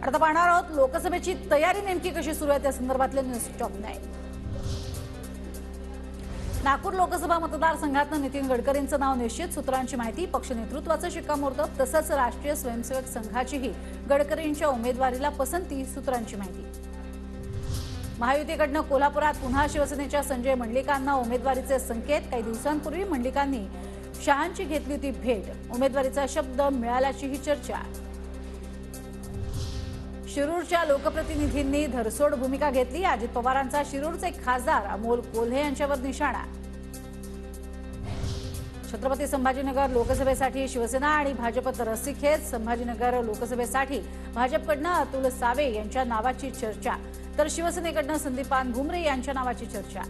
आता पाहणार आहोत लोकसभेची तयारी नेमकी कशी सुरू आहे त्या संदर्भातले न्यूज टॉप 9। नागपूर लोकसभा मतदारसंघातनं नितीन गडकरींचं नाव निश्चित, सूत्रांची माहिती। पक्ष नेतृत्वाचं शिक्कामोर्तब तसंच राष्ट्रीय स्वयंसेवक संघाचीही गडकरींच्या उमेदवारीला पसंती, सूत्रांची माहिती। महायुतीकडनं कोल्हापुरात पुन्हा शिवसेनेच्या संजय मंडलिकांना उमेदवारीचे संकेत। काही दिवसांपूर्वी मंडलिकांनी शहांची घेतली होती भेट, उमेदवारीचा शब्द मिळाल्याचीही चर्चा। शिरूरच्या लोकप्रतिनिधींनी धरसोड भूमिका घेतली, अजित पवारांचा शिरूरचे खासदार अमोल कोल्हे यांच्यावर निशाणा। छत्रपती संभाजीनगर लोकसभेसाठी शिवसेना आणि भाजपत रस्सीखेच, संभाजीनगर लोकसभेसाठी भाजपकडनं अतुल सावे यांच्या नावाची चर्चा, तर शिवसेनेकडनं संदीपान भुमरे यांच्या नावाची चर्चा।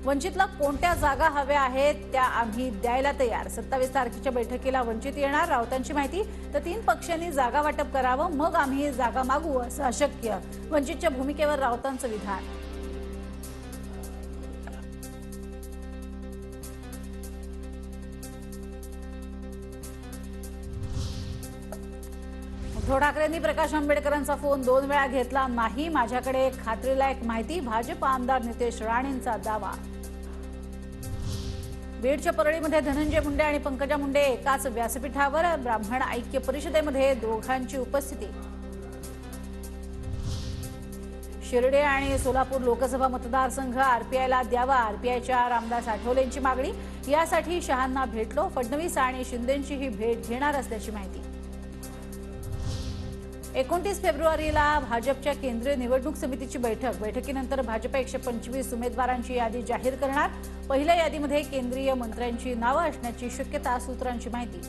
वंचितला कोणत्या जागा हव्या आहेत त्या आम्ही द्यायला तयार, 27 तारखेच्या बैठकीला वंचित येणार, राऊतांची माहिती। तर 3 पक्षांनी जागा वाटप करावं, मग आम्ही जागा मागू असं अशक्य, वंचितच्या भूमिकेवर राऊतांचं विधान। उद्धव ठाकरेंनी प्रकाश आंबेडकरांचा फोन 2 वेळा घेतला नाही, माझ्याकडे खात्रीलायक माहिती, भाजप आमदार नितेश राणेंचा दावा। बीडच्या परळीमध्ये धनंजय मुंडे आणि पंकजा मुंडे एकाच व्यासपीठावर, ब्राह्मण ऐक्य परिषदेमध्ये दोघांची उपस्थिती। शिर्डी आणि सोलापूर लोकसभा मतदारसंघ आरपीआयला द्यावा, आरपीआयच्या रामदास आठवलेंची मागणी, यासाठी शहांना भेटलो, फडणवीस आणि शिंदेंचीही भेट घेणार असल्याची माहिती। 29 फेब्रुवारीला भाजपच्या केंद्रीय निवडणूक समितीची बैठकीनंतर भाजप 125 उमेदवारांची यादी जाहीर करणार, पहिल्या यादीमध्ये केंद्रीय मंत्र्यांची नावं असण्याची शक्यता, सूत्रांची माहिती।